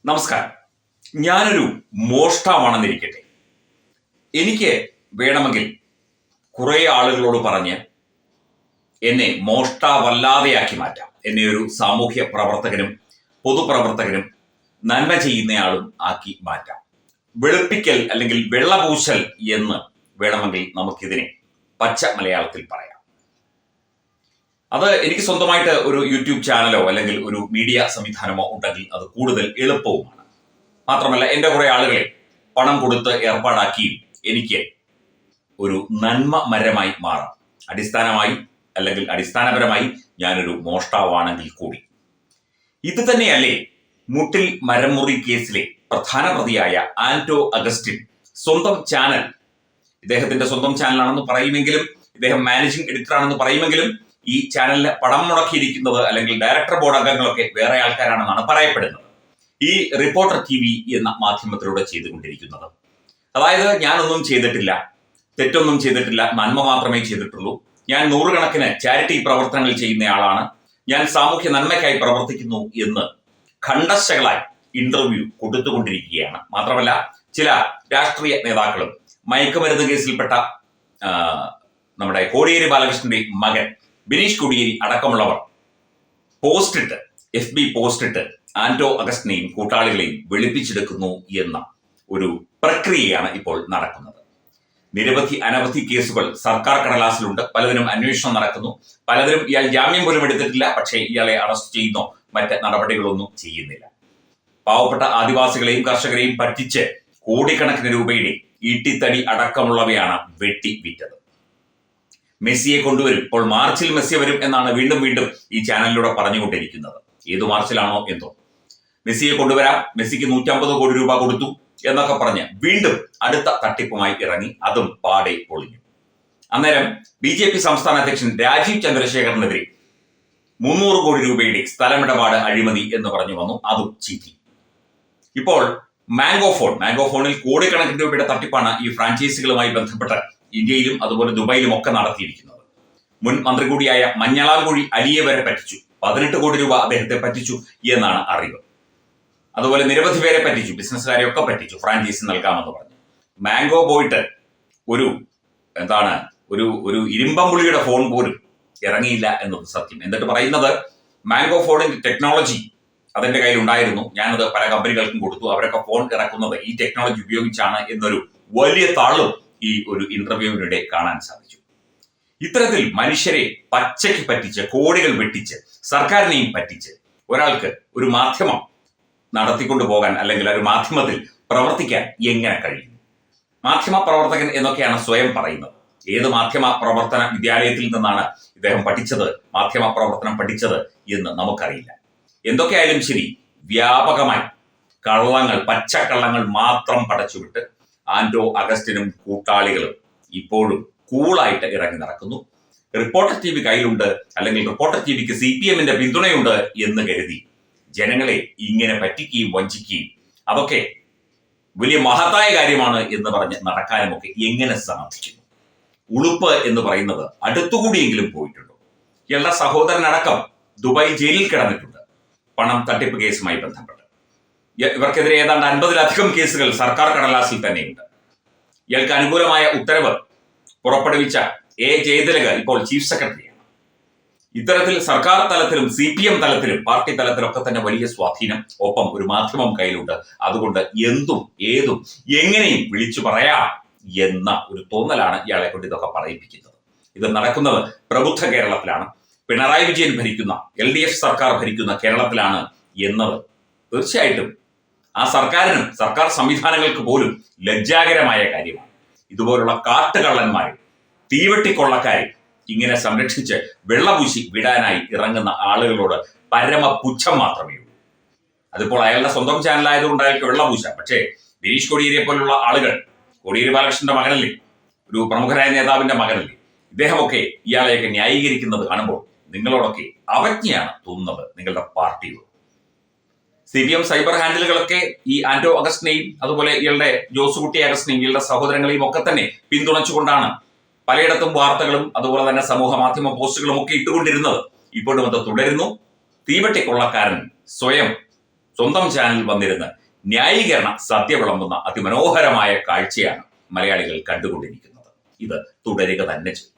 നമസ്കാരം. ഞാനൊരു മോഷ്ടാവാണെന്നിരിക്കട്ടെ. എനിക്ക് വേണമെങ്കിൽ കുറെ ആളുകളോട് പറഞ്ഞ് എന്നെ മോഷ്ടാവല്ലാതെയാക്കി മാറ്റാം. എന്നെ ഒരു സാമൂഹ്യ പ്രവർത്തകനും പൊതുപ്രവർത്തകനും നന്മ ചെയ്യുന്നയാളും ആക്കി മാറ്റാം. വെളുപ്പിക്കൽ അല്ലെങ്കിൽ വെള്ളപൂശൽ എന്ന് വേണമെങ്കിൽ നമുക്കിതിനെ പച്ച മലയാളത്തിൽ പറയാം. അത് എനിക്ക് സ്വന്തമായിട്ട് ഒരു യൂട്യൂബ് ചാനലോ അല്ലെങ്കിൽ ഒരു മീഡിയ സംവിധാനമോ ഉണ്ടെങ്കിൽ അത് കൂടുതൽ എളുപ്പവുമാണ്. മാത്രമല്ല എൻ്റെ കുറെ ആളുകളെ പണം കൊടുത്ത് ഏർപ്പാടാക്കിയും എനിക്ക് ഒരു നന്മ മരമായി മാറാം. അടിസ്ഥാനപരമായി ഞാനൊരു മോഷ്ടാവാണെങ്കിൽ കൂടി. ഇത് തന്നെയല്ലേ മുട്ടിൽ മരംമുറി കേസിലെ പ്രധാന പ്രതിയായ ആന്റോ അഗസ്റ്റിൻ സ്വന്തം ചാനൽ, ഇദ്ദേഹത്തിന്റെ സ്വന്തം ചാനലാണെന്ന് പറയുമെങ്കിലും, ഇദ്ദേഹം മാനേജിംഗ് എഡിറ്റർ ആണെന്ന് പറയുമെങ്കിലും, ഈ ചാനലിന് പണം മുടക്കിയിരിക്കുന്നത് അല്ലെങ്കിൽ ഡയറക്ടർ ബോർഡ് അംഗങ്ങളൊക്കെ വേറെ ആൾക്കാരാണെന്നാണ് പറയപ്പെടുന്നത്. ഈ റിപ്പോർട്ടർ TV എന്ന മാധ്യമത്തിലൂടെ ചെയ്തുകൊണ്ടിരിക്കുന്നത്. അതായത് ഞാനൊന്നും ചെയ്തിട്ടില്ല, തെറ്റൊന്നും ചെയ്തിട്ടില്ല, നന്മ മാത്രമേ ചെയ്തിട്ടുള്ളൂ. ഞാൻ നൂറുകണക്കിന് ചാരിറ്റി പ്രവർത്തനങ്ങൾ ചെയ്യുന്നയാളാണ്, ഞാൻ സാമൂഹ്യ നന്മയ്ക്കായി പ്രവർത്തിക്കുന്നു എന്ന് ഖണ്ഡശകളായി ഇന്റർവ്യൂ കൊടുത്തുകൊണ്ടിരിക്കുകയാണ്. മാത്രമല്ല ചില രാഷ്ട്രീയ നേതാക്കളും മയക്കുമരുന്ന് കേസിൽപ്പെട്ട നമ്മുടെ കോടിയേരി ബാലകൃഷ്ണന്റെ മകൻ ബിനീഷ് കോടിയേരി അടക്കമുള്ളവർ FB പോസ്റ്റിട്ട് ആന്റോ അഗസ്റ്റിനെയും കൂട്ടാളികളെയും വെളുപ്പിച്ചെടുക്കുന്നു എന്ന ഒരു പ്രക്രിയയാണ് ഇപ്പോൾ നടക്കുന്നത്. അനവധി കേസുകൾ സർക്കാർ കടലാസിലുണ്ട്. പലതിനും അന്വേഷണം നടക്കുന്നു. പലതിനും ഇയാൾ ജാമ്യം പോലും എടുത്തിട്ടില്ല. പക്ഷേ ഇയാളെ അറസ്റ്റ് ചെയ്യുന്നോ മറ്റ് നടപടികളൊന്നും ചെയ്യുന്നില്ല. പാവപ്പെട്ട ആദിവാസികളെയും കർഷകരെയും പറ്റിച്ച് കോടിക്കണക്കിന് രൂപയുടെ ഈട്ടിത്തടി അടക്കമുള്ളവയാണ് വിറ്റത്. മെസ്സിയെ കൊണ്ടുവരും, ഇപ്പോൾ മാർച്ചിൽ മെസ്സി വരും എന്നാണ് വീണ്ടും ഈ ചാനലിലൂടെ പറഞ്ഞുകൊണ്ടിരിക്കുന്നത്. ഏതു മാർച്ചിലാണോ എന്തോ. മെസ്സിയെ കൊണ്ടുവരാം, മെസ്സിക്ക് 150 കോടി രൂപ കൊടുത്തു എന്നൊക്കെ പറഞ്ഞ് വീണ്ടും അടുത്ത തട്ടിപ്പുമായി ഇറങ്ങി. അതും പാടെ പൊളിഞ്ഞു. അന്നേരം BJP സംസ്ഥാന അധ്യക്ഷൻ രാജീവ് ചന്ദ്രശേഖറിനെതിരെ 300 കോടി രൂപയുടെ സ്ഥലമിടപാട് അഴിമതി എന്ന് പറഞ്ഞു വന്നു. അതും ചീറ്റി. ഇപ്പോൾ മാംഗോ ഫോണിൽ കോടിക്കണക്കിന് രൂപയുടെ തട്ടിപ്പാണ് ഈ ഫ്രാഞ്ചൈസികളുമായി ബന്ധപ്പെട്ട് ഇന്ത്യയിലും അതുപോലെ ദുബായിലും ഒക്കെ നടത്തിയിരിക്കുന്നത്. മുൻ മന്ത്രി കൂടിയായ മഞ്ഞളാംകുഴി അലിയെ വരെ പറ്റിച്ചു. 18 കോടി രൂപ അദ്ദേഹത്തെ പറ്റിച്ചു എന്നാണ് അറിവ്. അതുപോലെ നിരവധി പേരെ പറ്റിച്ചു, ബിസിനസ്സുകാരെ ഒക്കെ പറ്റിച്ചു, ഫ്രാഞ്ചൈസി നൽകാമെന്ന് പറഞ്ഞു. മാംഗോ പോയിട്ട് ഒരു ഇരുമ്പമ്പുളിയുടെ ഫോൺ പോലും ഇറങ്ങിയില്ല എന്നത് സത്യം. എന്നിട്ട് പറയുന്നത് മാംഗോ ഫോണിന്റെ ടെക്നോളജി അതിന്റെ കയ്യിൽ ഉണ്ടായിരുന്നു, ഞാനത് പല കമ്പനികൾക്കും കൊടുത്തു, അവരൊക്കെ ഫോൺ ഇറക്കുന്നത് ഈ ടെക്നോളജി ഉപയോഗിച്ചാണ് എന്നൊരു വലിയ താളും ഈ ഒരു ഇന്റർവ്യൂവിനിടെ കാണാൻ സാധിച്ചു. ഇത്തരത്തിൽ മനുഷ്യരെ പച്ചയ്ക്ക് പറ്റിച്ച്, കോടികൾ വെട്ടിച്ച്, സർക്കാരിനെയും പറ്റിച്ച് ഒരാൾക്ക് ഒരു മാധ്യമം നടത്തിക്കൊണ്ടു പോകാൻ അല്ലെങ്കിൽ ഒരു മാധ്യമത്തിൽ പ്രവർത്തിക്കാൻ എങ്ങനെ കഴിയും? മാധ്യമ പ്രവർത്തകൻ എന്നൊക്കെയാണ് സ്വയം പറയുന്നത്. ഏത് മാധ്യമ പ്രവർത്തന വിദ്യാലയത്തിൽ നിന്നാണ് ഇദ്ദേഹം മാധ്യമ പ്രവർത്തനം പഠിച്ചത് എന്ന് നമുക്കറിയില്ല. എന്തൊക്കെയായാലും ശരി, വ്യാപകമായി പച്ചക്കള്ളങ്ങൾ മാത്രം പടച്ചുവിട്ട് ആന്റോ അഗസ്റ്റിനും കൂട്ടാളികളും ഇപ്പോഴും കൂളായിട്ട് ഇറങ്ങി നടക്കുന്നു. റിപ്പോർട്ടർ TV കയ്യിലുണ്ട്, അല്ലെങ്കിൽ റിപ്പോർട്ടർ TVക്ക് CPMന്റെ പിന്തുണയുണ്ട് എന്ന് കരുതി ജനങ്ങളെ ഇങ്ങനെ പറ്റിക്കുകയും വഞ്ചിക്കുകയും അതൊക്കെ വലിയ മഹത്തായ കാര്യമാണ് എന്ന് പറഞ്ഞ് നടക്കാനുമൊക്കെ എങ്ങനെ സാധിക്കുന്നു? ഉളുപ്പ് എന്ന് പറയുന്നത് അടുത്തുകൂടിയെങ്കിലും പോയിട്ടുണ്ടോ? ഇയാളുടെ സഹോദരനടക്കം ദുബായ് ജയിലിൽ കിടന്നിട്ടുണ്ട് പണം തട്ടിപ്പ് കേസുമായി ബന്ധപ്പെട്ട്. ഇവർക്കെതിരെ ഏതാണ്ട് 50-ലധികം കേസുകൾ സർക്കാർ കടലാസിൽ തന്നെയുണ്ട്. ഇയാൾക്ക് അനുകൂലമായ ഉത്തരവ് പുറപ്പെടുവിച്ച ജയതിലക ഇപ്പോൾ ചീഫ് സെക്രട്ടറിയാണ്. ഇത്തരത്തിൽ സർക്കാർ തലത്തിലും CPM തലത്തിലും പാർട്ടി തലത്തിലൊക്കെ തന്നെ വലിയ സ്വാധീനം, ഒപ്പം ഒരു മാധ്യമം കയ്യിലുണ്ട്. അതുകൊണ്ട് എന്തും ഏതും എങ്ങനെയും വിളിച്ചു പറയാം എന്ന ഒരു തോന്നലാണ് ഇയാളെ കൊണ്ട് ഇതൊക്കെ പറയിപ്പിക്കുന്നത്. ഇത് നടക്കുന്നത് പ്രബുദ്ധ കേരളത്തിലാണ്, പിണറായി വിജയൻ ഭരിക്കുന്ന LDF സർക്കാർ ഭരിക്കുന്ന കേരളത്തിലാണ് എന്നത് തീർച്ചയായിട്ടും ആ സർക്കാരിനും സർക്കാർ സംവിധാനങ്ങൾക്ക് പോലും ലജ്ജാകരമായ കാര്യമാണ്. ഇതുപോലുള്ള കാട്ടുകള്ളന്മാരെ, തീവെട്ടിക്കൊള്ളക്കാരെ ഇങ്ങനെ സംരക്ഷിച്ച് വെള്ളപൂശി വിടാനായി ഇറങ്ങുന്ന ആളുകളോട് പരമപുച്ഛം മാത്രമേ ഉള്ളൂ. അതിപ്പോൾ അയാളുടെ സ്വന്തം ചാനലായതുകൊണ്ട് അയാൾക്ക് വെള്ളപൂശാം. പക്ഷേ ബിനീഷ് കോടിയേരിയെ പോലുള്ള ആളുകൾ, കോടിയേരി ബാലകൃഷ്ണന്റെ മകനല്ലേ, ഒരു പ്രമുഖരായ നേതാവിന്റെ മകനല്ലേ, ഇദ്ദേഹമൊക്കെ ഇയാളെയൊക്കെ ന്യായീകരിക്കുന്നത് കാണുമ്പോൾ നിങ്ങളോടൊക്കെ അവജ്ഞയാണ് തോന്നുന്നത്, നിങ്ങളുടെ പാർട്ടിയോട്. CPM സൈബർ ഹാൻഡിലുകളൊക്കെ ഈ ആന്റോ അഗസ്റ്റിനെയും അതുപോലെ ഇയാളുടെ ജോസുകുട്ടി അഗസ്റ്റിനെയും ഇയാളുടെ സഹോദരങ്ങളെയും ഒക്കെ തന്നെ പിന്തുണച്ചുകൊണ്ടാണ് പലയിടത്തും വാർത്തകളും അതുപോലെ തന്നെ സമൂഹ മാധ്യമ പോസ്റ്റുകളും ഒക്കെ ഇട്ടുകൊണ്ടിരുന്നത്. ഇപ്പോഴും അത് തുടരുന്നു. തീവെട്ടിക്കൊള്ളക്കാരൻ സ്വയം സ്വന്തം ചാനലിൽ വന്നിരുന്ന് ന്യായീകരണ സത്യ വിളമ്പുന്ന അതിമനോഹരമായ കാഴ്ചയാണ് മലയാളികൾ കണ്ടുകൊണ്ടിരിക്കുന്നത്. ഇത് തുടരുക തന്നെ ചെയ്യും.